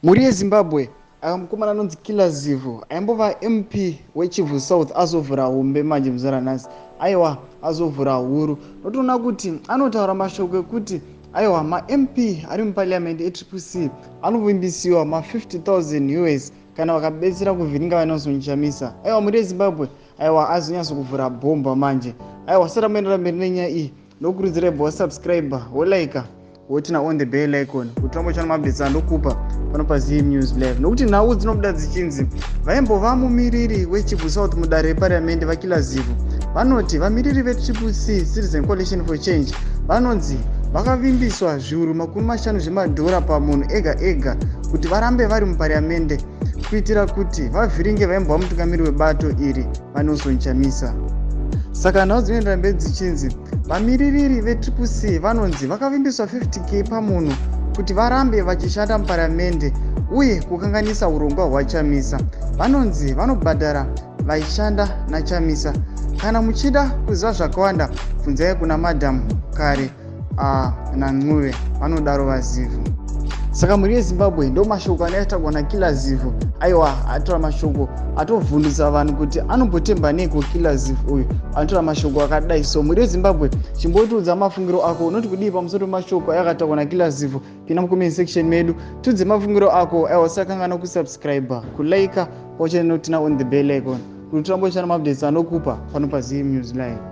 Muri yeZimbabwe mukomana anonzi Zivhu aimbova MP weChivu South azovhura hombe manje muzara nhasi. Aiwa azovhura huru. Notoona kuti anotaura mashoko ekuti aiwa ma-MP ari muparliament eTCC anovimbisiwa ma$50,000 US kana vakabetsera kuvhiringa vanozonyichamisa. Aiwa muri yeZimbabwe aiwa azonyatso kuvhura bhomba manje. Aiwa sara maendera mberi nenyaya iyi ndokurudzirai subscriber wolike wotina on the bell icon kuti tambocana mabhitsi andokupa pano paZim News Live. Nokuti nhau dzinobuda dzichinzi vaimbova mumiriri weChivu South mudare reparliament Zivhu vanoti vamiriri veCCC Citizen Coalition for Change vanonzi vakavimbiswa zviuru $50 zvemadhora pamunhu ega ega kuti varambe vari muparliamente kuitira kuti vavhiringe vaimbova mutungamiri webato iri vanozonyichamisa. Saka nhau dzinoendera mberi dzichinzi vamiririri veCCC vanonzi vakavimbiswa 50k pamunhu kuti varambe vachishanda muparliamente uye kukanganisa urongwa hwaChamisa. Vanonzi vanobhadhara vaishanda naChamisa. Kana muchida kuziva zvakawanda bvunzai kuna madam kare naNcuve vanodaro vaZivhu. Saka muri yeZimbabwe ndo mashoko anoitwa naZivhu. Aiwa atora mashoko atovhundutsa vanhu kuti anombotemba neiko Zivhu uyu anotora mashoko akadai. So muri yeZimbabwe chimbotiudza mafungiro ako unoti kudii pamusoro pemashoko ayakataurwa naZivhu. Pina mucomment section medu tudze mafungiro ako. Aiwa usakangana kusubscribe, kulike, pamwe nokutina on the bell icon kuti tambocana mabhitsi anokupa pano paZim News Live.